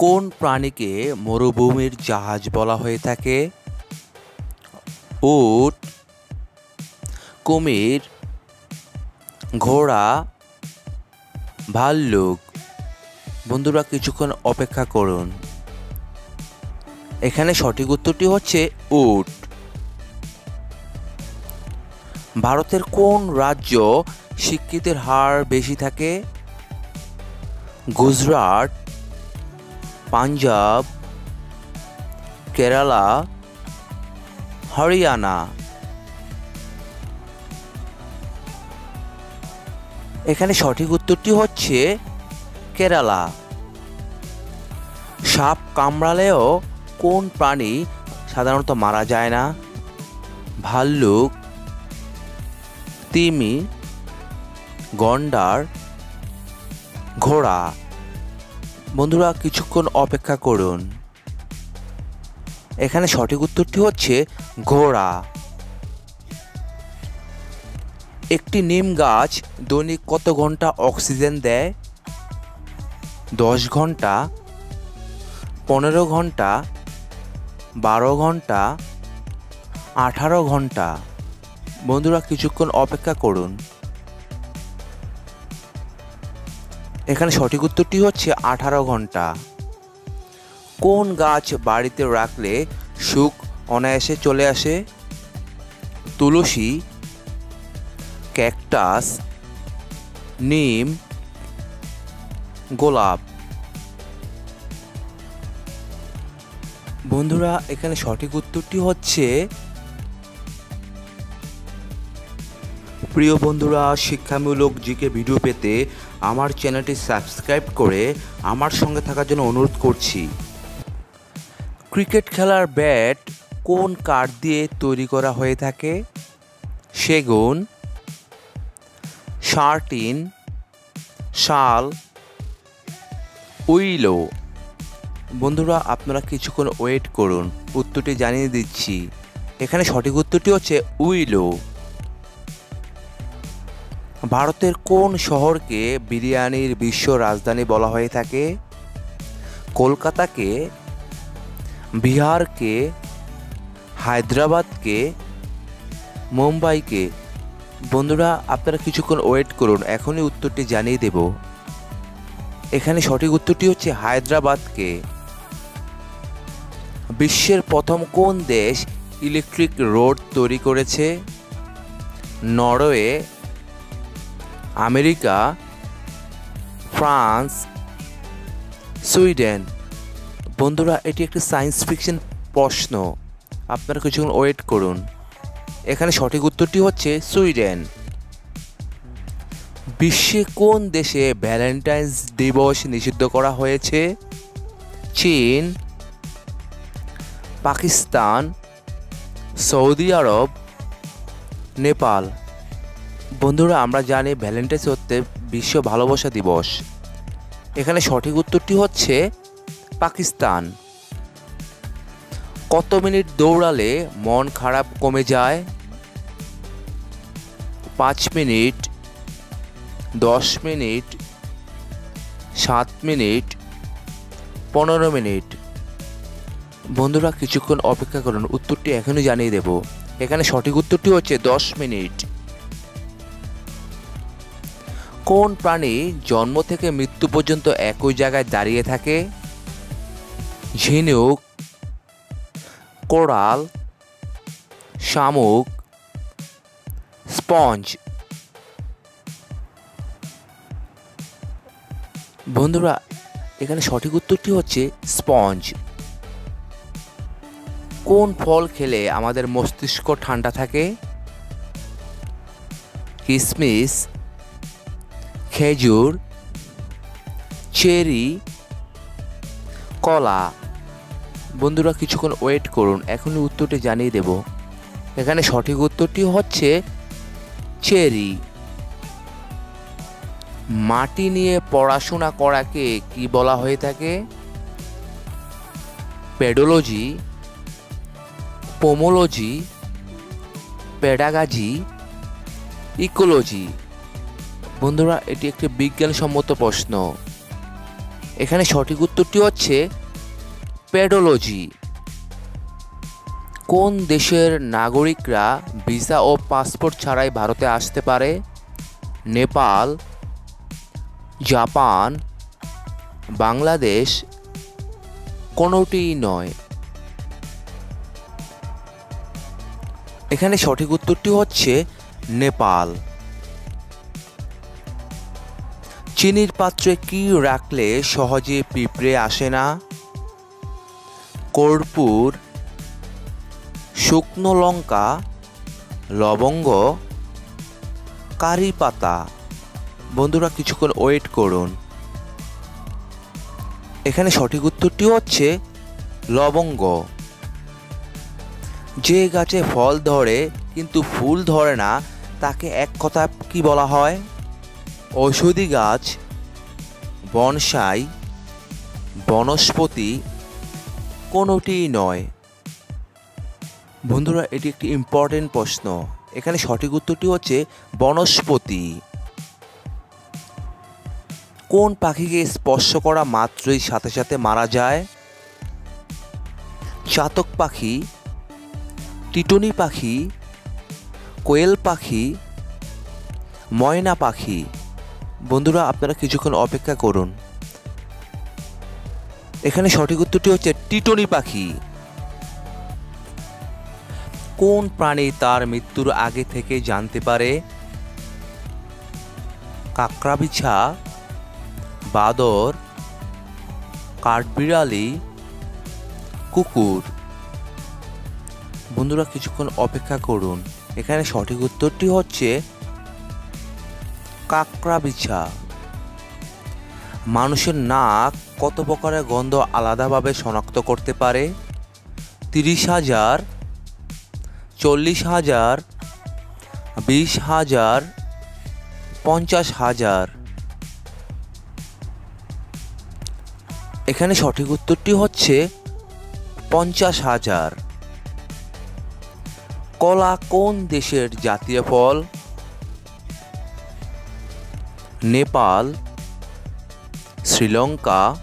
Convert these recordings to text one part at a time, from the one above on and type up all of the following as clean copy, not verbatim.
কোন প্রাণীকে মরুভূমির জাহাজ বলা হয়ে থাকে? উট, কুমির, ঘোড়া, ভাল্লুক। বন্ধুরা কিছুক্ষণ অপেক্ষা করুন। এখানে সঠিক উত্তরটি হচ্ছে উট। ভারতের কোন রাজ্য শিক্ষিতের হার বেশি থাকে? গুজরাট, পাঞ্জাব, কেরালা, হরিয়ানা। এখানে সঠিক উত্তরটি হচ্ছে কেরালা। সাপ কামড়ালেও কোন প্রাণী সাধারণত মারা যায় না? ভাল্লুক, তিমি, গন্ডার, ঘোড়া। বন্ধুরা কিছুক্ষণ অপেক্ষা করুন। এখানে সঠিক উত্তরটি হচ্ছে ঘোড়া। একটি নিম গাছ দৈনিক কত ঘন্টা অক্সিজেন দেয়? 10 ঘন্টা, 15 ঘন্টা, 12 ঘন্টা, 18 ঘন্টা। বন্ধুরা কিছুক্ষণ অপেক্ষা করুন। এখানে সঠিক উত্তরটি হচ্ছে 18 ঘন্টা। কোন গাছ বাড়িতে রাখলে সুখ অনায়াসে চলে আসে? তুলসী, ক্যাকটাস, নিম, গোলাপ। বন্ধুরা এখানে সঠিক উত্তরটি হচ্ছে, প্রিয় বন্ধুরা, শিক্ষামূলক জিকে ভিডিও পেতে আমার চ্যানেলটি সাবস্ক্রাইব করে আমার সঙ্গে থাকার জন্য অনুরোধ করছি। ক্রিকেট খেলার ব্যাট কোন কাঠ দিয়ে তৈরি করা হয়ে থাকে? সেগুন, শার্টিন, শাল, উইলো। বন্ধুরা আপনারা কিছুক্ষণ ওয়েট করুন, উত্তরটি জানিয়ে দিচ্ছি। এখানে সঠিক উত্তরটি হচ্ছে উইলো। ভারতের কোন শহরকে বিরিয়ানির বিশ্ব রাজধানী বলা হয়ে থাকে? কলকাতাকে, বিহারকে, হায়দ্রাবাদকে, মুম্বাইকে। বন্ধুরা আপনারা কিছুক্ষণ ওয়েট করুন, এখনই উত্তরটি জানিয়ে দেব। এখানে সঠিক উত্তরটি হচ্ছে হায়দ্রাবাদকে। বিশ্বের প্রথম কোন দেশ ইলেকট্রিক রোড তৈরি করেছে? Norway, America, France, Sweden. বন্ধুরা এটি একটি সায়েন্স ফিকশন প্রশ্ন, আপনারা কিছুক্ষণ ওয়েট করুন। এখানে সঠিক উত্তরটি হচ্ছে সুইডেন। বিশ্বে কোন দেশে ভ্যালেন্টাইন্স দিবস নিষিদ্ধ করা হয়েছে? চীন, পাকিস্তান, সৌদি আরব, নেপাল। বন্ধুরা আমরা জানি ভ্যালেন্টাইন্স হচ্ছে বিশ্ব ভালোবাসা দিবস। এখানে সঠিক উত্তরটি হচ্ছে পাকিস্তান। কত মিনিট দৌড়ালে মন খারাপ কমে যায়? 5 মিনিট, 10 মিনিট, 7 মিনিট, 15 মিনিট। বন্ধুরা কিছুক্ষণ অপেক্ষা করুন, উত্তরটি এখনই জানিয়ে দেব। এখানে সঠিক উত্তরটি হচ্ছে 10 মিনিট। কোন প্রাণী জন্ম থেকে মৃত্যু পর্যন্ত একই জায়গায় দাঁড়িয়ে থাকে? ঝিনুক, কোরাল, শামুক, স্পঞ্জ। বন্ধুরা এখানে সঠিক উত্তরটি হচ্ছে স্পঞ্জ। কোন ফল খেলে আমাদের মস্তিষ্ক ঠান্ডা থাকে? কিশমিশ, খেজুর, চেরি, কলা। বন্ধুরা কিছুক্ষণ ওয়েট করুন, এখনই উত্তরটি জানিয়ে দেব। এখানে সঠিক উত্তরটি হচ্ছে চেরি। মাটি নিয়ে পড়াশোনা করাকে কি বলা হয়ে থাকে? Pedology, pomology, pedagogy, ecology. বন্ধুরা এটি একটি বিজ্ঞানসম্মত প্রশ্ন। এখানে সঠিক উত্তরটি হচ্ছে পেডোলজি। কোন দেশের নাগরিকরা ভিসা ও পাসপোর্ট ছাড়াই ভারতে আসতে পারে? নেপাল, জাপান, বাংলাদেশ, কোনোটিই নয়। এখানে সঠিক উত্তরটি হচ্ছে নেপাল। চিনির পাত্রে কি রাখলে সহজে পিঁপড়ে আসে না? কর্পূর, শুকনো লঙ্কা, লবঙ্গ, কারি পাতা। বন্ধুরা কিছুক্ষণ ওয়েট করুন। এখানে সঠিক উত্তরটি হচ্ছে লবঙ্গ। যে গাছে ফল ধরে কিন্তু ফুল ধরে না তাকে এক কথা কি বলা হয়? ঔষধি গাছ, বনসাই, বনস্পতি, কোনোটিই নয়। বন্ধুরা এটি একটি ইম্পর্টেন্ট প্রশ্ন। এখানে সঠিক উত্তরটি হচ্ছে বনস্পতি। কোন পাখিকে স্পর্শ করা মাত্রই সাথে সাথে মারা যায়? চাতক পাখি, টিটনি পাখি, কোয়েল পাখি, ময়না পাখি। বন্ধুরা আপনারা কিছুক্ষণ অপেক্ষা করুন। এখানে সঠিক উত্তরটি হচ্ছে টিটনি পাখি। কোন প্রাণী তার মৃত্যুর আগে থেকে জানতে পারে? কাকড়াবিছা, বাদর, কাঠবিড়ালি, কুকুর। বন্ধুরা কিছুক্ষণ অপেক্ষা করুন। এখানে সঠিক উত্তরটি হচ্ছে কাকড়াবিছা। মানুষের নাক কত প্রকারের গন্ধ আলাদাভাবে শনাক্ত করতে পারে? 30,000, 40,000, 20,000, 50,000। এখানে সঠিক উত্তরটি হচ্ছে 50,000। কলা কোন দেশের জাতীয় ফল? নেপাল, শ্রীলঙ্কা,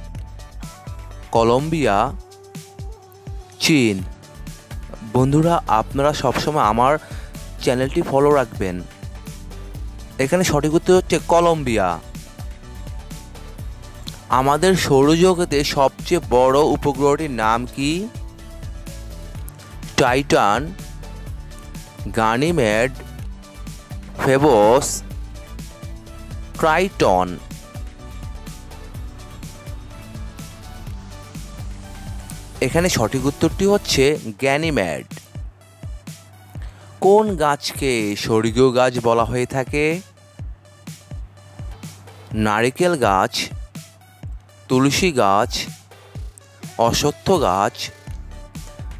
কলম্বিয়া, চীন। বন্ধুরা আপনারা সবসময় আমার চ্যানেলটি ফলো রাখবেন। এখানে সঠিক উত্তর হচ্ছে কলম্বিয়া। আমাদের সৌরজগতে সবচেয়ে বড় উপগ্রহটির নাম কি? Titan, Ganymede, Phobos, Triton. এখানে সঠিক উত্তরটি হচ্ছে গ্যানিমেড। কোন গাছকে স্বর্গীয় গাছ বলা হয়ে থাকে? নারিকেল গাছ, তুলসী গাছ, অশ্বত্থ গাছ,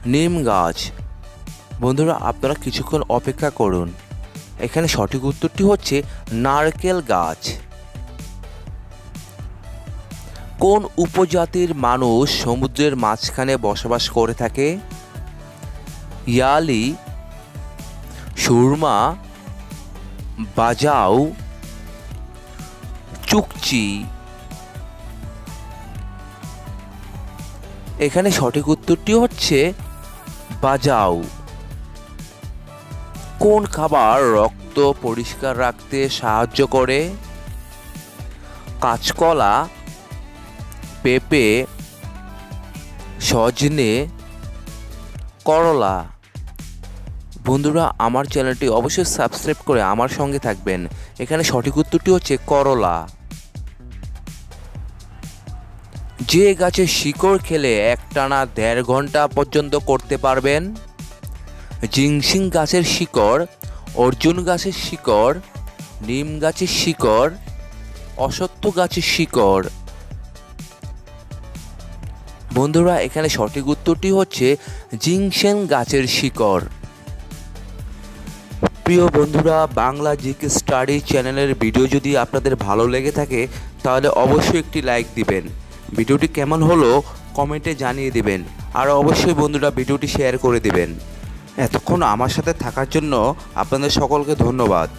নিম গাছ। বন্ধুরা আপনারা কিছুক্ষণ অপেক্ষা করুন। এখানে সঠিক উত্তরটি হচ্ছে নারকেল গাছ। কোন উপজাতির মানুষ সমুদ্রের মাঝখানে বসবাস করে থাকে? ইয়ালি, সুরমা, বাজাও, চুকচি। এখানে সঠিক উত্তরটি হচ্ছে বাজাও। কোন খাবার রক্ত পরিষ্কার রাখতে সাহায্য করে? কাঁচকলা, পেঁপে, সজনে, করলা। বন্ধুরা আমার চ্যানেলটি অবশ্যই সাবস্ক্রাইব করে আমার সঙ্গে থাকবেন। এখানে সঠিক উত্তরটি হচ্ছে করলা। যে গাছের শিকড় খেলে একটানা 1.5 ঘন্টা পর্যন্ত করতে পারবেন? জিংসিং গাছের শিকড়, অর্জুন গাছের শিকড়, নিম গাছের শিকড়, অশ্বত্থ গাছের শিকড়। বন্ধুরা এখানে সঠিক উত্তরটি হচ্ছে জিংসেন গাছের শিকড়। প্রিয় বন্ধুরা বাংলা জিকে স্টাডি চ্যানেলের ভিডিও যদি আপনাদের ভালো লেগে থাকে তাহলে অবশ্যই একটি লাইক দিবেন। ভিডিওটি কেমন হলো কমেন্টে জানিয়ে দিবেন। আর অবশ্যই বন্ধুরা ভিডিওটি শেয়ার করে দিবেন। এতক্ষণ আমার সাথে থাকার জন্য আপনাদের সকলকে ধন্যবাদ।